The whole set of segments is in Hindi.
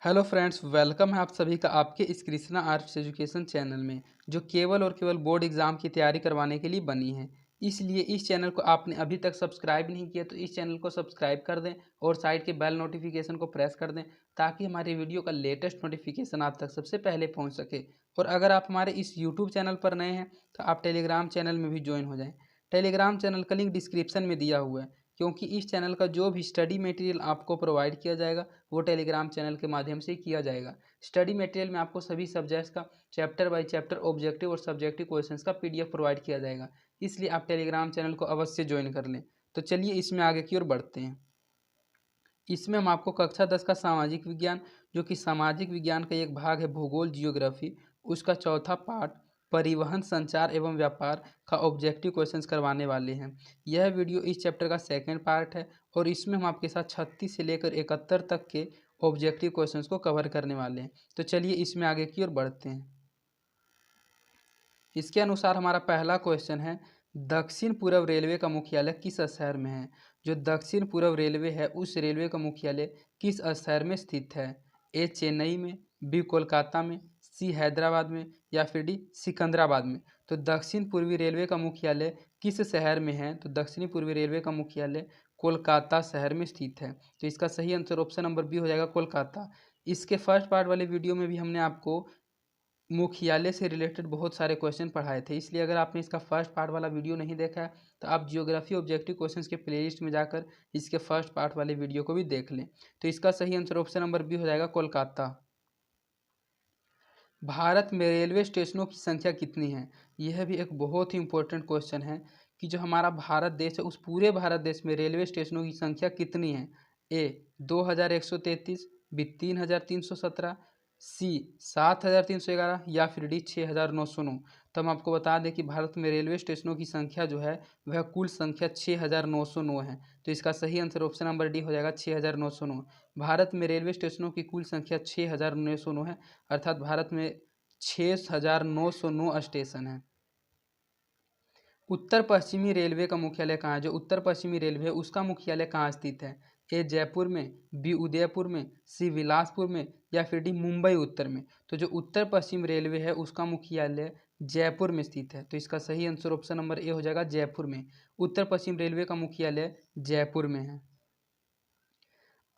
हेलो फ्रेंड्स, वेलकम है आप सभी का आपके इस कृष्णा आर्ट्स एजुकेशन चैनल में, जो केवल और केवल बोर्ड एग्ज़ाम की तैयारी करवाने के लिए बनी है। इसलिए इस चैनल को आपने अभी तक सब्सक्राइब नहीं किया तो इस चैनल को सब्सक्राइब कर दें और साइड के बेल नोटिफिकेशन को प्रेस कर दें, ताकि हमारी वीडियो का लेटेस्ट नोटिफिकेशन आप तक सबसे पहले पहुँच सके। और अगर आप हमारे इस यूट्यूब चैनल पर नए हैं तो आप टेलीग्राम चैनल में भी ज्वाइन हो जाएँ। टेलीग्राम चैनल का लिंक डिस्क्रिप्शन में दिया हुआ है, क्योंकि इस चैनल का जो भी स्टडी मटेरियल आपको प्रोवाइड किया जाएगा वो टेलीग्राम चैनल के माध्यम से किया जाएगा। स्टडी मटेरियल में आपको सभी सब्जेक्ट्स का चैप्टर बाय चैप्टर ऑब्जेक्टिव और सब्जेक्टिव क्वेश्चंस का पीडीएफ प्रोवाइड किया जाएगा। इसलिए आप टेलीग्राम चैनल को अवश्य ज्वाइन कर लें। तो चलिए इसमें आगे की ओर बढ़ते हैं। इसमें हम आपको कक्षा 10 का सामाजिक विज्ञान, जो कि सामाजिक विज्ञान का एक भाग है भूगोल जियोग्राफी, उसका चौथा पार्ट परिवहन संचार एवं व्यापार का ऑब्जेक्टिव क्वेश्चंस करवाने वाले हैं। यह वीडियो इस चैप्टर का सेकंड पार्ट है और इसमें हम आपके साथ 36 से लेकर 71 तक के ऑब्जेक्टिव क्वेश्चंस को कवर करने वाले हैं। तो चलिए इसमें आगे की ओर बढ़ते हैं। इसके अनुसार हमारा पहला क्वेश्चन है, दक्षिण पूर्व रेलवे का मुख्यालय किस शहर में है। जो दक्षिण पूर्व रेलवे है उस रेलवे का मुख्यालय किस शहर में स्थित है। ए चेन्नई में, बी कोलकाता में, सी हैदराबाद में या फिर डी सिकंदराबाद में। तो दक्षिण पूर्वी रेलवे का मुख्यालय किस शहर में है। तो दक्षिणी पूर्वी रेलवे का मुख्यालय कोलकाता शहर में स्थित है। तो इसका सही आंसर ऑप्शन नंबर बी हो जाएगा, कोलकाता। इसके फर्स्ट पार्ट वाले वीडियो में भी हमने आपको मुख्यालय से रिलेटेड बहुत सारे क्वेश्चन पढ़ाए थे, इसलिए अगर आपने इसका फर्स्ट पार्ट वाला वीडियो नहीं देखा है तो आप जियोग्राफी ऑब्जेक्टिव क्वेश्चंस के प्लेलिस्ट में जाकर इसके फर्स्ट पार्ट वाले वीडियो को भी देख लें। तो इसका सही आंसर ऑप्शन नंबर बी हो जाएगा, कोलकाता। भारत में रेलवे स्टेशनों की संख्या कितनी है। यह भी एक बहुत ही इंपॉर्टेंट क्वेश्चन है कि जो हमारा भारत देश है उस पूरे भारत देश में रेलवे स्टेशनों की संख्या कितनी है। ए 2133, बी 3317, सी 7311 या फिर डी 6909। तो हम आपको बता दें कि भारत में रेलवे स्टेशनों की संख्या जो है वह कुल संख्या 6909 है। तो इसका सही आंसर ऑप्शन नंबर डी हो जाएगा, 6909। भारत में रेलवे स्टेशनों की कुल संख्या 6909 है, अर्थात भारत में 6909 स्टेशन हैं। उत्तर पश्चिमी रेलवे का मुख्यालय कहाँ है। जो उत्तर पश्चिमी रेलवे है उसका मुख्यालय कहाँ स्थित है। ए जयपुर में, बी उदयपुर में, सी बिलासपुर में या फिर डी मुंबई उत्तर में। तो जो उत्तर पश्चिम रेलवे है उसका मुख्यालय जयपुर में स्थित है। तो इसका सही आंसर ऑप्शन नंबर ए हो जाएगा, जयपुर में। उत्तर पश्चिम रेलवे का मुख्यालय जयपुर में है।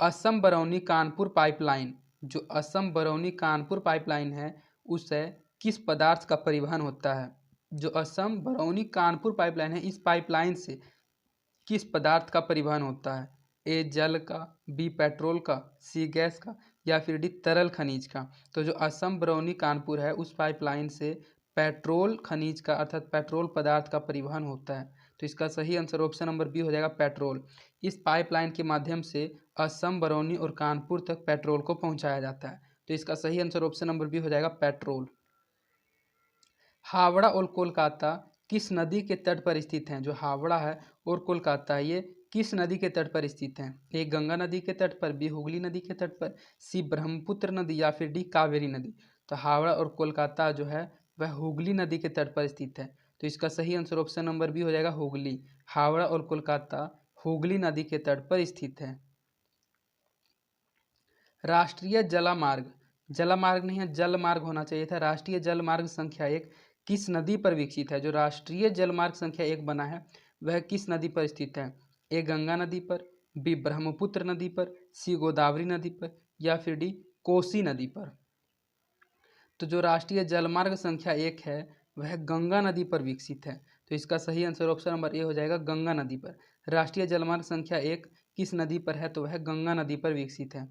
असम बरौनी कानपुर पाइपलाइन, जो असम बरौनी कानपुर पाइपलाइन है उससे किस पदार्थ का परिवहन होता है। जो असम बरौनी कानपुर पाइपलाइन है इस पाइपलाइन से किस पदार्थ का परिवहन होता है। ए जल का, बी पेट्रोल का, सी गैस का या फिर डी तरल खनिज का। तो जो असम बरौनी कानपुर है उस पाइपलाइन से पेट्रोल खनिज का अर्थात पेट्रोल पदार्थ का परिवहन होता है। तो इसका सही आंसर ऑप्शन नंबर बी हो जाएगा, पेट्रोल। इस पाइपलाइन के माध्यम से असम बरौनी और कानपुर तक पेट्रोल को पहुंचाया जाता है। तो इसका सही आंसर ऑप्शन नंबर बी हो जाएगा, पेट्रोल। हावड़ा और कोलकाता किस नदी के तट पर स्थित हैं। जो हावड़ा है और कोलकाता है ये किस नदी के तट पर स्थित हैं। ए गंगा नदी के तट पर, बी हुगली नदी के तट पर, सी ब्रह्मपुत्र नदी या फिर डी कावेरी नदी। तो हावड़ा और कोलकाता जो है वह हुगली नदी के तट पर स्थित है। तो इसका सही आंसर ऑप्शन नंबर बी हो जाएगा, हुगली। हावड़ा और कोलकाता हुगली नदी के तट पर स्थित है। राष्ट्रीय जलमार्ग, जलमार्ग नहीं है जलमार्ग होना चाहिए था, राष्ट्रीय जलमार्ग संख्या 1 किस नदी पर विकसित है। जो राष्ट्रीय जलमार्ग संख्या 1 बना है वह किस नदी पर स्थित है। ए गंगा नदी पर, बी ब्रह्मपुत्र नदी पर, सी गोदावरी नदी पर या फिर डी कोसी नदी पर। तो जो राष्ट्रीय जलमार्ग संख्या 1 है वह गंगा नदी पर विकसित है। तो इसका सही आंसर ऑप्शन नंबर ए हो जाएगा, गंगा नदी पर। राष्ट्रीय जलमार्ग संख्या 1 किस नदी पर है तो वह गंगा नदी पर विकसित है।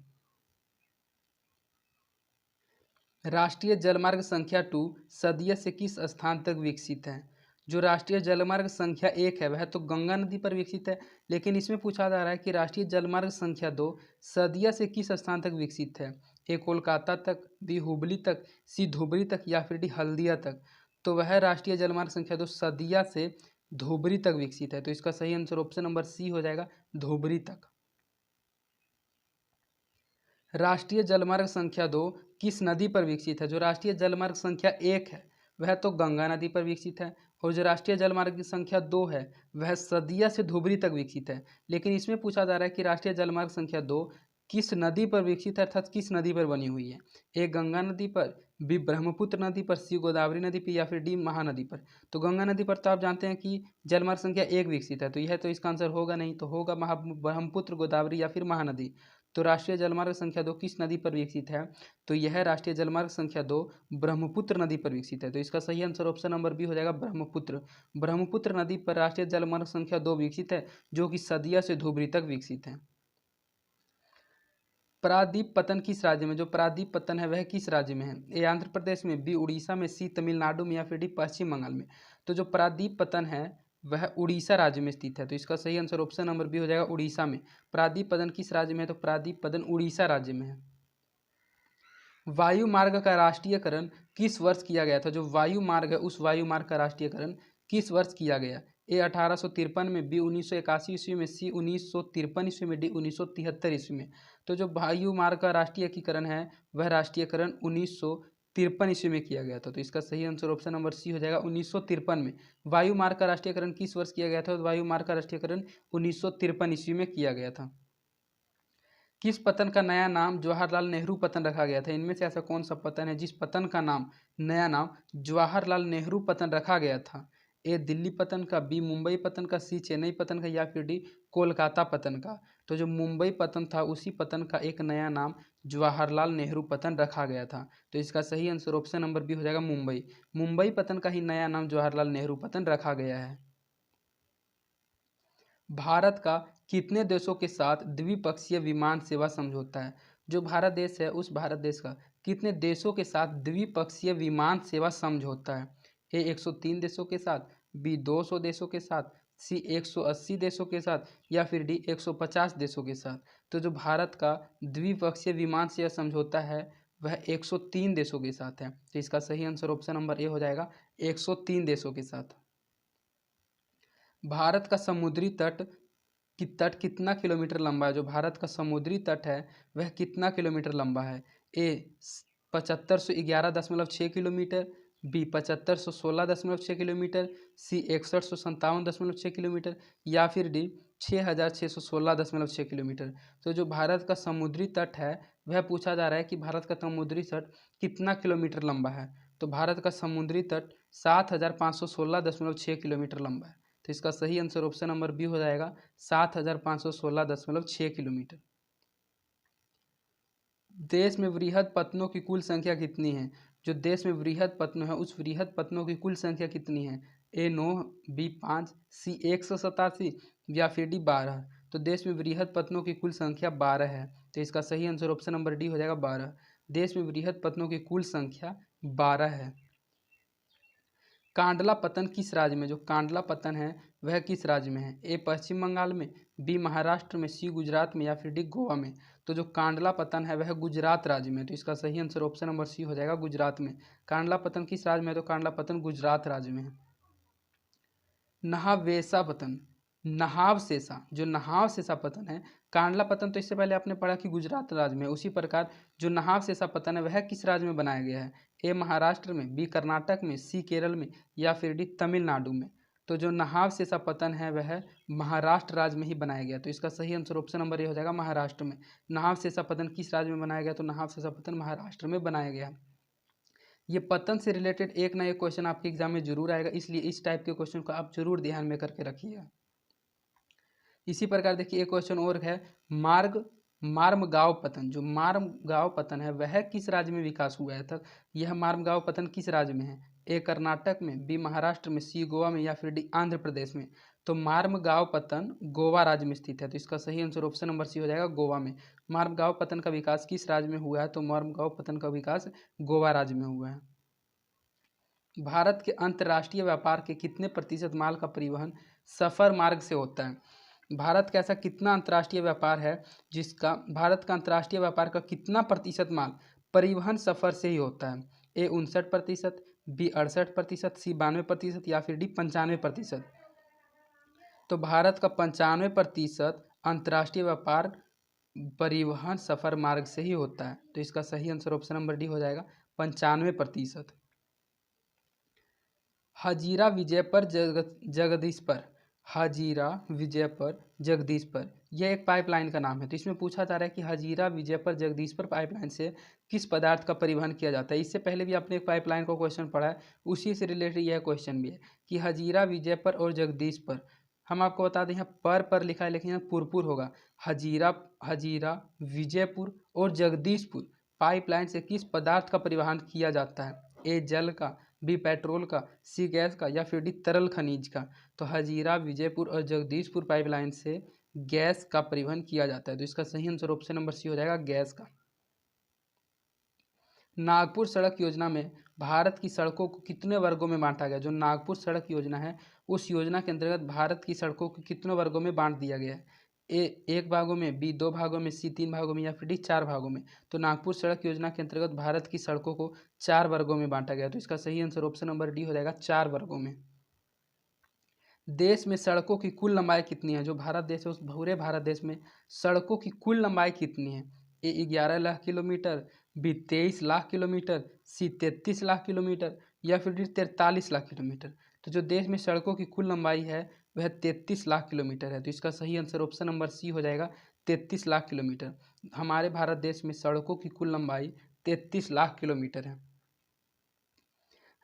राष्ट्रीय जलमार्ग संख्या 2 सदिया से किस स्थान तक विकसित है। जो राष्ट्रीय जलमार्ग संख्या 1 है वह तो गंगा नदी पर विकसित है, लेकिन इसमें पूछा जा रहा है कि राष्ट्रीय जलमार्ग संख्या 2 सदिया से किस स्थान तक विकसित है। ए कोलकाता तक, बी हुबली तक, सी धुबरी तक या फिर डी हल्दिया तक। तो वह राष्ट्रीय जलमार्ग संख्या 2 सदिया से धुबरी तक विकसित है। तो इसका सही आंसर ऑप्शन नंबर सी हो जाएगा, धुबरी तक। राष्ट्रीय जलमार्ग संख्या 2 किस नदी पर विकसित है। जो राष्ट्रीय जलमार्ग संख्या 1 है वह तो गंगा नदी पर विकसित है और जो राष्ट्रीय जलमार्ग की संख्या 2 है वह सदिया से धुबरी तक विकसित है। लेकिन इसमें पूछा जा रहा है कि राष्ट्रीय जलमार्ग संख्या 2 किस नदी पर विकसित है अर्थात किस नदी पर बनी हुई है? ए गंगा नदी पर, बी ब्रह्मपुत्र नदी पर, सी गोदावरी नदी पर या फिर डी महानदी पर। तो गंगा नदी पर तो आप जानते हैं कि जलमार्ग संख्या 1 विकसित है, तो यह तो इसका आंसर होगा नहीं, तो होगा ब्रह्मपुत्र, गोदावरी या फिर महानदी। तो राष्ट्रीय जलमार्ग संख्या 2 किस नदी पर विकसित है? तो यह राष्ट्रीय जलमार्ग संख्या 2 ब्रह्मपुत्र नदी पर विकसित है। तो इसका सही आंसर ऑप्शन नंबर बी हो जाएगा ब्रह्मपुत्र। ब्रह्मपुत्र नदी पर राष्ट्रीय जलमार्ग संख्या 2 विकसित है, जो कि सदिया से धुबरी तक विकसित है। प्रादीप पतन किस राज्य में? जो प्रादीप पतन है वह किस राज्य में है? ए आंध्र प्रदेश में, बी उड़ीसा में, सी तमिलनाडु में या फिर डी पश्चिम बंगाल में। तो जो प्रादीप पतन है वह उड़ीसा राज्य में स्थित है। तो इसका सही आंसर ऑप्शन नंबर बी हो जाएगा उड़ीसा में। प्रादीप पतन किस राज्य में है? तो प्रादीप पतन उड़ीसा राज्य में है। वायु मार्ग का राष्ट्रीयकरण किस वर्ष किया गया था? जो वायु मार्ग है उस वायु मार्ग का राष्ट्रीयकरण किस वर्ष किया गया? ए 1853 में, बी 1981 ईस्वी में, सी 1953 ईस्वी में, डी 1973 ईस्वी में। तो जो वायु मार्ग का राष्ट्रीयकरण है वह राष्ट्रीयकरण 1953 ईस्वी में किया गया था। तो इसका सही आंसर ऑप्शन नंबर सी हो जाएगा 1953 में। वायु मार्ग का राष्ट्रीयकरण किस वर्ष किया गया था? तो वायु मार्ग का राष्ट्रीयकरण 1953 ईस्वी में किया गया था। किस पतन का नया नाम जवाहरलाल नेहरू पतन रखा गया था? इनमें से ऐसा कौन सा पतन है जिस पतन का नया नाम जवाहरलाल नेहरू पतन रखा गया था? ए दिल्ली पतन का, बी मुंबई पतन का, सी चेन्नई पतन का या फिर डी कोलकाता पतन का। तो जो मुंबई पतन था उसी पतन का एक नया नाम जवाहरलाल नेहरू पतन रखा गया था। तो इसका सही आंसर ऑप्शन नंबर बी हो जाएगा मुंबई। मुंबई पतन का ही नया नाम जवाहरलाल नेहरू पतन रखा गया है। भारत का कितने देशों के साथ द्विपक्षीय विमान सेवा समझौता है? जो भारत देश है उस भारत देश का कितने देशों के साथ द्विपक्षीय विमान सेवा समझौता है? ए 103 देशों के साथ, बी 200 देशों के साथ, सी 180 देशों के साथ या फिर डी 150 देशों के साथ। तो जो भारत का द्विपक्षीय विमान सेवा समझौता है वह 103 देशों के साथ है। तो इसका सही आंसर ऑप्शन नंबर ए हो जाएगा 103 देशों के साथ। भारत का समुद्री तट कितना किलोमीटर लंबा है? जो भारत का समुद्री तट है वह कितना किलोमीटर लंबा है? ए 7511.6 किलोमीटर, बी 7516.6 किलोमीटर, सी 6157.6 किलोमीटर या फिर डी 6616.6 किलोमीटर। तो जो भारत का समुद्री तट है वह पूछा जा रहा है कि भारत का समुद्री तट कितना किलोमीटर लंबा है। तो भारत का समुद्री तट 7516.6 किलोमीटर लंबा है। तो इसका सही आंसर ऑप्शन नंबर बी हो जाएगा 7516.6 किलोमीटर। देश में वृहद पत्तनों की कुल संख्या कितनी है? जो देश में वृहद पत्तन है उस वृहद पत्तनों की कुल संख्या कितनी है? ए 9, बी 5, सी 187 या फिर डी 12। तो देश में वृहद पत्तनों की कुल संख्या 12 है। तो इसका सही आंसर ऑप्शन नंबर डी हो जाएगा 12। देश में वृहद पत्तनों की कुल संख्या 12 है। कांडला पतन किस राज्य में? जो कांडला पतन है वह किस राज्य में है? ए पश्चिम बंगाल में, बी महाराष्ट्र में, सी गुजरात में या फिर डी गोवा में। तो जो कांडला पतन है वह गुजरात राज्य में। तो इसका सही आंसर ऑप्शन नंबर सी हो जाएगा गुजरात में। कांडला पतन किस राज्य में है? तो कांडला पतन गुजरात राज्य में है। नहावेसा पतन, नहाव शेषा, जो नहाव शेषा पतन है, कांडला पतन तो इससे पहले आपने पढ़ा कि गुजरात राज्य में, उसी प्रकार जो नहाव शेषा पतन है वह किस राज्य में बनाया गया है? ए महाराष्ट्र में, बी कर्नाटक में, सी केरल में या फिर डी तमिलनाडु में। तो जो नहाव शेषा पतन है वह महाराष्ट्र राज्य में ही बनाया गया। तो इसका सही आंसर ऑप्शन नंबर ए हो जाएगा महाराष्ट्र में। नहाव शेषा पतन किस राज्य में बनाया गया? तो नहाव शेषा पतन महाराष्ट्र में बनाया गया। ये पतन से रिलेटेड एक ना एक क्वेश्चन आपके एग्जाम में जरूर आएगा, इसलिए इस टाइप के क्वेश्चन को आप जरूर ध्यान में करके रखिएगा। इसी प्रकार देखिए एक क्वेश्चन और है, मार्मगांव पतन, जो मार्मगांव पतन है वह किस राज्य में विकास हुआ है? था यह मार्मगांव पतन किस राज्य में है? ए कर्नाटक में, बी महाराष्ट्र में, सी गोवा में या फिर डी आंध्र प्रदेश में। तो मार्मगांव पतन गोवा राज्य में स्थित है। तो इसका सही आंसर ऑप्शन नंबर सी हो जाएगा गोवा में। मार्मगांव पतन का विकास किस राज्य में हुआ है? तो मार्मगांव पतन का विकास गोवा राज्य में हुआ है। भारत के अंतर्राष्ट्रीय व्यापार के कितने प्रतिशत माल का परिवहन सफर मार्ग से होता है? भारत का ऐसा कितना अंतर्राष्ट्रीय व्यापार है जिसका भारत का अंतर्राष्ट्रीय व्यापार का कितना प्रतिशत माल परिवहन सफर से ही होता है? ए 59%, बी 68%, सी 92% या फिर डी 95%। तो भारत का 95% अंतर्राष्ट्रीय व्यापार परिवहन सफर मार्ग से ही होता है। तो इसका सही आंसर ऑप्शन नंबर डी हो जाएगा 95%। हजीरा विजय पर जगदीश पर, हजीरा विजयपुर जगदीशपुर, यह एक पाइपलाइन का नाम है। तो इसमें पूछा जा रहा है कि हजीरा विजयपुर जगदीशपुर पाइपलाइन से किस पदार्थ का परिवहन किया जाता है। इससे पहले भी आपने एक पाइपलाइन का क्वेश्चन पढ़ा है, उसी से रिलेटेड यह क्वेश्चन भी है कि हजीरा विजयपुर और जगदीशपुर। हम आपको बता दें यहाँ पर लिखा है, लेकिन यहाँ पुरपुर होगा। हजीरा विजयपुर और जगदीशपुर पाइपलाइन से किस पदार्थ का परिवहन किया जाता है। ए जल का, बी पेट्रोल का, सी गैस का, या फिर डी तरल खनिज का। तो हजीरा विजयपुर और जगदीशपुर पाइपलाइन से गैस का परिवहन किया जाता है। तो इसका सही आंसर ऑप्शन नंबर सी हो जाएगा, गैस का। नागपुर सड़क योजना में भारत की सड़कों को कितने वर्गों में बांटा गया। जो नागपुर सड़क योजना है, उस योजना के अंतर्गत भारत की सड़कों को कितने वर्गों में बांट दिया गया है। ए 1 भागों में, बी 2 भागों में, सी 3 भागों में, या फिर डी 4 भागों में। तो नागपुर सड़क योजना के अंतर्गत भारत की सड़कों को 4 वर्गों में बांटा गया। तो इसका सही आंसर ऑप्शन नंबर डी हो जाएगा, 4 वर्गों में। देश में सड़कों की कुल लंबाई कितनी है। जो भारत देश है, उस पूरे भारत देश में सड़कों की कुल लंबाई कितनी है। A 11 lakh kilometre, B 23 lakh kilometre, C 33 lakh kilometre, या फिर डी 43 लाख किलोमीटर। तो जो देश में सड़कों की कुल लंबाई है वह 33 लाख किलोमीटर है। तो इसका सही आंसर ऑप्शन नंबर सी हो जाएगा, 33 लाख किलोमीटर। हमारे भारत देश में सड़कों की कुल लंबाई 33 लाख किलोमीटर है।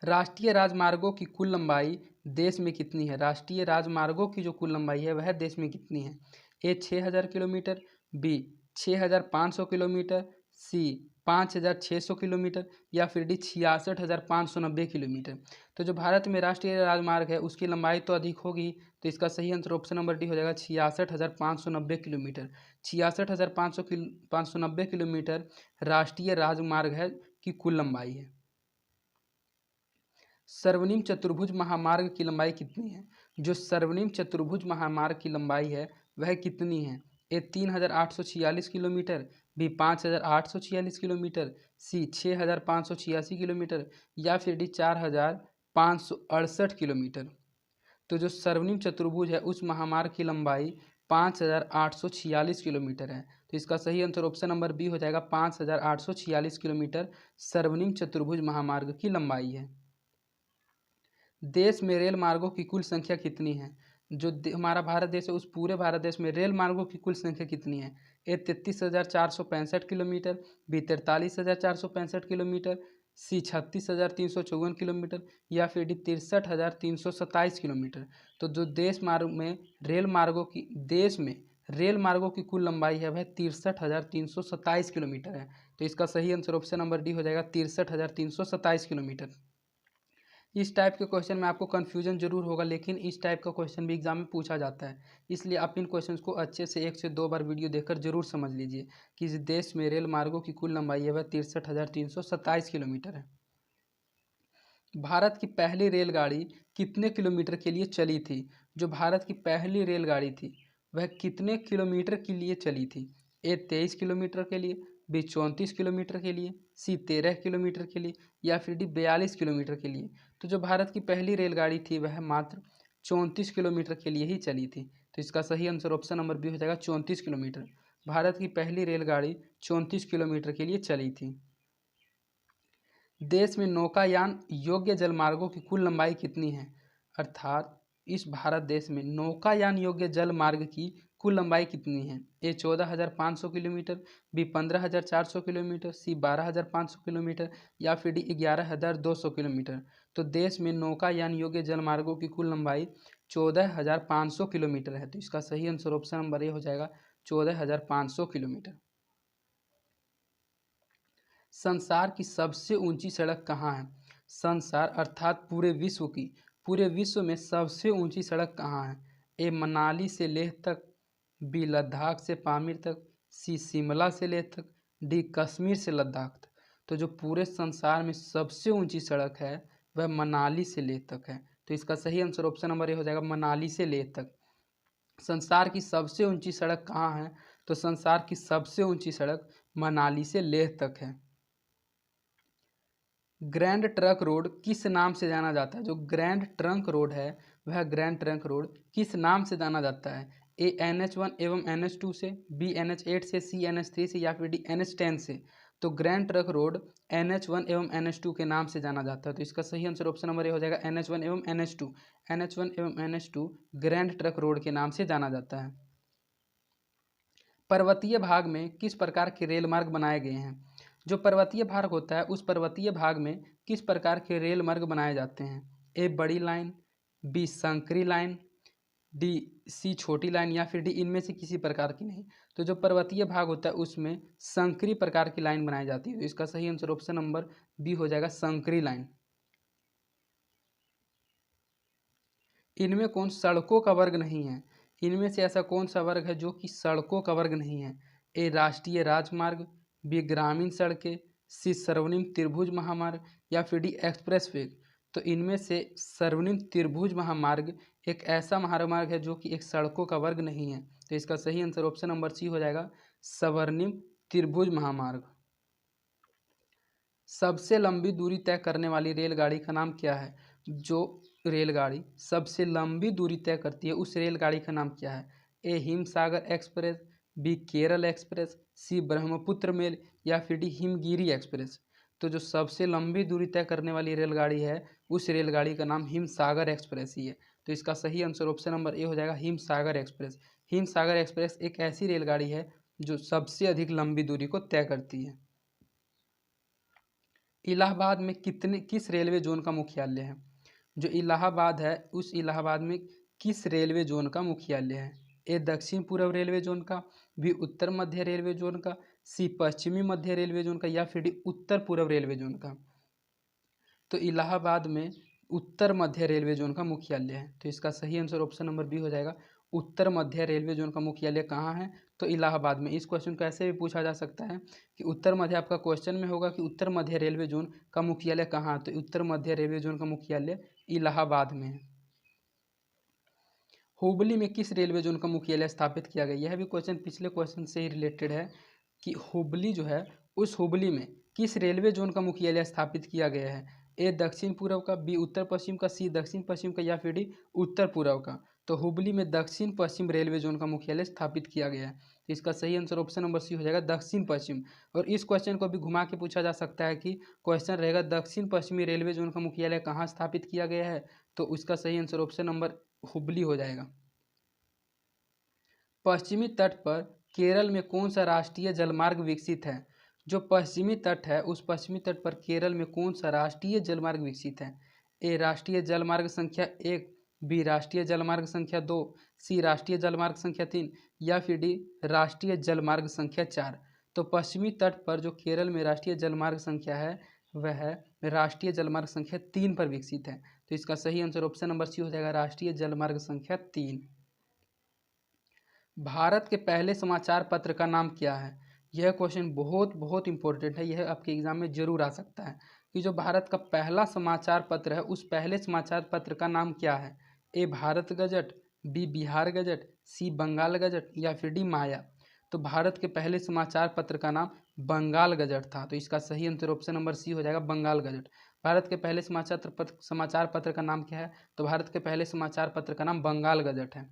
राष्ट्रीय राजमार्गों की कुल लंबाई देश में कितनी है। राष्ट्रीय राजमार्गों की जो कुल लंबाई है वह देश में कितनी है। ए 6000 किलोमीटर, बी 6500 किलोमीटर, सी 5600 किलोमीटर, या फिर डी 66590 किलोमीटर। तो जो भारत में राष्ट्रीय राजमार्ग है उसकी लंबाई तो अधिक होगी। तो इसका सही आंसर ऑप्शन नंबर डी हो जाएगा, 66590 किलोमीटर। 66590 किलोमीटर राष्ट्रीय राजमार्ग है की कुल लंबाई है। सर्वनिम्न चतुर्भुज महामार्ग की लंबाई कितनी है। जो सर्वनिम्न चतुर्भुज महामार्ग की लंबाई है वह कितनी है। ए 3846 किलोमीटर, बी 5846 किलोमीटर, सी 6586 किलोमीटर, या फिर डी 4568 किलोमीटर। तो जो सर्वनिम्न चतुर्भुज है उस महामार्ग की लंबाई 5846 किलोमीटर है। तो इसका सही आंसर ऑप्शन नंबर बी हो जाएगा, 5846 किलोमीटर सर्वनिम्न चतुर्भुज महामार्ग की लंबाई है। देश में रेल मार्गों की कुल संख्या कितनी है। जो हमारा भारत देश है उस पूरे भारत देश में रेल मार्गों की कुल संख्या कितनी है। ए 33,465 किलोमीटर, बी 43,465 किलोमीटर, सी 36,354 किलोमीटर, या फिर डी 63,327 किलोमीटर। तो जो देश में रेल मार्गों की कुल लंबाई है वह 63,327 किलोमीटर है। तो इसका सही आंसर ऑप्शन नंबर डी हो जाएगा, 63,327 किलोमीटर। इस टाइप के क्वेश्चन में आपको कन्फ्यूजन जरूर होगा, लेकिन इस टाइप का क्वेश्चन भी एग्जाम में पूछा जाता है। इसलिए आप इन क्वेश्चंस को अच्छे से 1 से 2 बार वीडियो देखकर जरूर समझ लीजिए कि इस देश में रेल मार्गों की कुल लंबाई है वह 63,327 किलोमीटर है। भारत की पहली रेलगाड़ी कितने किलोमीटर के लिए चली थी। जो भारत की पहली रेलगाड़ी थी वह कितने किलोमीटर के लिए चली थी। ए 23 किलोमीटर के लिए, बी 34 किलोमीटर के लिए, सी 13 किलोमीटर के लिए, या फिर डी 42 किलोमीटर के लिए। तो जो भारत की पहली रेलगाड़ी थी वह मात्र 34 किलोमीटर के लिए ही चली थी। तो इसका सही आंसर ऑप्शन नंबर बी हो जाएगा, 34 किलोमीटर। भारत की पहली रेलगाड़ी 34 किलोमीटर के लिए चली थी। देश में नौकायान योग्य जलमार्गों की कुल लंबाई कितनी है। अर्थात इस भारत देश में नौकायान योग्य जल मार्ग की कुल लंबाई कितनी है। ए 14,500 किलोमीटर, बी 15,400 किलोमीटर, सी 12,500 किलोमीटर, या फिर डी 11,200 किलोमीटर। तो देश में नौकायान योग्य जल मार्गों की कुल लंबाई 14,500 किलोमीटर है। तो इसका सही आंसर ऑप्शन नंबर ए हो जाएगा, 14,500 किलोमीटर। संसार की सबसे ऊंची सड़क कहाँ है। संसार अर्थात पूरे विश्व में सबसे ऊंची सड़क कहाँ है। ए मनाली से लेह तक, बी लद्दाख से पामीर तक, सी शिमला से लेह तक, डी कश्मीर से लद्दाख तक। तो जो पूरे संसार में सबसे ऊंची सड़क है वह मनाली से लेह तक है। तो इसका सही आंसर ऑप्शन नंबर ए हो जाएगा, मनाली से लेह तक। संसार की सबसे ऊंची सड़क कहाँ है। तो संसार की सबसे ऊंची सड़क मनाली से लेह तक है। ग्रैंड ट्रंक रोड किस नाम से जाना जाता है। जो ग्रैंड ट्रंक रोड है वह ग्रैंड ट्रंक रोड किस नाम से जाना जाता है। ए NH1 एवं NH2 से, बी NH8 से, सी NH3 से, या फिर डी NH10 से। तो ग्रैंड ट्रक रोड NH1 एवं NH2 के नाम से जाना जाता है। तो इसका सही आंसर ऑप्शन नंबर ए हो जाएगा NH1 एवं NH2। NH1 एवं NH2 ग्रैंड ट्रक रोड के नाम से जाना जाता है। पर्वतीय भाग में किस प्रकार के रेल मार्ग बनाए गए हैं? जो पर्वतीय भाग होता है उस पर्वतीय भाग में किस प्रकार के रेल मार्ग बनाए जाते हैं? ए बड़ी लाइन, बी संकरी लाइन, डी सी छोटी लाइन या फिर डी इनमें से किसी प्रकार की नहीं। तो जो पर्वतीय भाग होता है उसमें संकरी प्रकार की लाइन बनाई जाती है। तो इसका सही आंसर ऑप्शन नंबर बी हो जाएगा संकरी लाइन। इनमें कौन सड़कों का वर्ग नहीं है? इनमें से ऐसा कौन सा वर्ग है जो कि सड़कों का वर्ग नहीं है? ए राष्ट्रीय राजमार्ग, बी ग्रामीण सड़कें, सी सर्वनिम्न त्रिभुज महामार्ग या फिर डी एक्सप्रेस वे। तो इनमें से सर्वनिम्न त्रिभुज महामार्ग एक ऐसा महामार्ग है जो कि एक सड़कों का वर्ग नहीं है। तो इसका सही आंसर ऑप्शन नंबर सी हो जाएगा स्वर्णिम त्रिभुज महामार्ग। सबसे लंबी दूरी तय करने वाली रेलगाड़ी का नाम क्या है? जो रेलगाड़ी सबसे लंबी दूरी तय करती है उस रेलगाड़ी का नाम क्या है? A Himsagar express, B Kerala express, C Brahmaputra mail या फिर डी हिमगिरी एक्सप्रेस। तो जो सबसे लंबी दूरी तय करने वाली रेलगाड़ी है उस रेलगाड़ी का नाम हिमसागर एक्सप्रेस ही है। तो इसका सही आंसर ऑप्शन नंबर ए हो जाएगा हिमसागर एक्सप्रेस। हिमसागर एक्सप्रेस एक ऐसी रेलगाड़ी है जो सबसे अधिक लंबी दूरी को तय करती है। इलाहाबाद में किस रेलवे जोन का मुख्यालय है? जो इलाहाबाद है उस इलाहाबाद में किस रेलवे जोन का मुख्यालय है? ए दक्षिण पूर्व रेलवे जोन का, बी उत्तर मध्य रेलवे जोन का, सी पश्चिमी मध्य रेलवे जोन का या फिर डी उत्तर पूर्व रेलवे जोन का। तो इलाहाबाद में उत्तर मध्य रेलवे जोन का मुख्यालय है। तो इसका सही आंसर ऑप्शन नंबर बी हो जाएगा उत्तर मध्य रेलवे जोन का मुख्यालय कहाँ है? तो इलाहाबाद में। इस क्वेश्चन को ऐसे भी पूछा जा सकता है कि उत्तर मध्य, आपका क्वेश्चन में होगा कि उत्तर मध्य रेलवे जोन का मुख्यालय कहाँ? तो उत्तर मध्य रेलवे जोन का मुख्यालय इलाहाबाद में है। हुबली में किस रेलवे जोन का मुख्यालय स्थापित किया गया? यह भी क्वेश्चन पिछले क्वेश्चन से ही रिलेटेड है कि हुबली जो है उस हुबली में किस रेलवे जोन का मुख्यालय स्थापित किया गया है? ए दक्षिण पूर्व का, बी उत्तर पश्चिम का, सी दक्षिण पश्चिम का या फिर डी उत्तर पूर्व का। तो हुबली में दक्षिण पश्चिम रेलवे जोन का मुख्यालय स्थापित किया गया है। तो इसका सही आंसर ऑप्शन नंबर सी हो जाएगा दक्षिण पश्चिम। और इस क्वेश्चन को भी घुमा के पूछा जा सकता है कि क्वेश्चन रहेगा दक्षिण पश्चिमी रेलवे जोन का मुख्यालय कहाँ स्थापित किया गया है? तो उसका सही आंसर ऑप्शन नंबर हुबली हो जाएगा। पश्चिमी तट पर केरल में कौन सा राष्ट्रीय जलमार्ग विकसित है? जो पश्चिमी तट है उस पश्चिमी तट पर केरल में कौन सा राष्ट्रीय जलमार्ग विकसित है? ए राष्ट्रीय जलमार्ग संख्या 1, बी राष्ट्रीय जलमार्ग संख्या 2, सी राष्ट्रीय जलमार्ग संख्या 3 या फिर डी राष्ट्रीय जलमार्ग संख्या 4। तो पश्चिमी तट पर जो केरल में राष्ट्रीय जलमार्ग संख्या है वह है राष्ट्रीय जलमार्ग संख्या 3 पर विकसित है। तो इसका सही आंसर ऑप्शन नंबर सी हो जाएगा राष्ट्रीय जलमार्ग संख्या 3। भारत के पहले समाचार पत्र का नाम क्या है? यह क्वेश्चन बहुत बहुत इंपॉर्टेंट है। यह आपके एग्जाम में जरूर आ सकता है कि जो भारत का पहला समाचार पत्र है उस पहले समाचार पत्र का नाम क्या है? A Bharat gazette, B Bihar gazette, C Bengal gazette या फिर डी माया। तो भारत के पहले समाचार पत्र का नाम बंगाल गजट था। तो इसका सही आंसर ऑप्शन नंबर सी हो जाएगा बंगाल गजट। भारत के पहले समाचार पत्र का नाम क्या है? तो भारत के पहले समाचार पत्र का नाम बंगाल गजट है।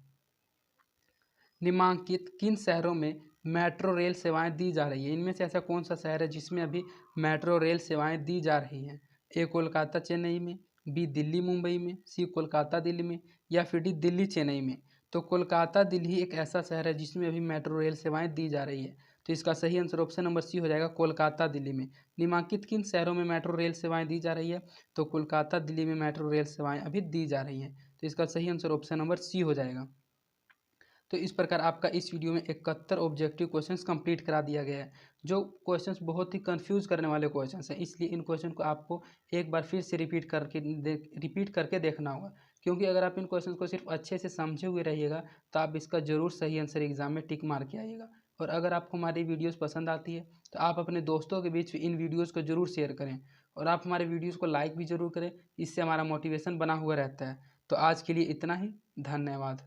निम्नलिखित किन शहरों में मेट्रो रेल सेवाएं दी जा रही है? इनमें से ऐसा कौन सा शहर है जिसमें अभी मेट्रो रेल सेवाएं दी जा रही हैं? ए कोलकाता चेन्नई में, बी दिल्ली मुंबई में, सी कोलकाता दिल्ली में या फिर डी दिल्ली चेन्नई में। तो कोलकाता दिल्ली एक ऐसा शहर है जिसमें अभी मेट्रो रेल सेवाएं दी जा रही है। तो इसका सही आंसर ऑप्शन नंबर सी हो जाएगा कोलकाता दिल्ली में। निम्नलिखित किन शहरों में मेट्रो रेल सेवाएं दी जा रही है? तो कोलकाता दिल्ली में मेट्रो रेल सेवाएं अभी दी जा रही हैं। तो इसका सही आंसर ऑप्शन नंबर सी हो जाएगा। तो इस प्रकार आपका इस वीडियो में 71 ऑब्जेक्टिव क्वेश्चंस कंप्लीट करा दिया गया है। जो क्वेश्चंस बहुत ही कंफ्यूज करने वाले क्वेश्चंस हैं, इसलिए इन क्वेश्चन को आपको एक बार फिर से रिपीट करके देखना होगा। क्योंकि अगर आप इन क्वेश्चन को सिर्फ अच्छे से समझे हुए रहिएगा तो आप इसका जरूर सही आंसर एग्जाम में टिक मार के आइएगा। और अगर आपको हमारी वीडियोज़ पसंद आती है तो आप अपने दोस्तों के बीच इन वीडियोज़ को जरूर शेयर करें और आप हमारे वीडियोज़ को लाइक भी जरूर करें। इससे हमारा मोटिवेशन बना हुआ रहता है। तो आज के लिए इतना ही। धन्यवाद।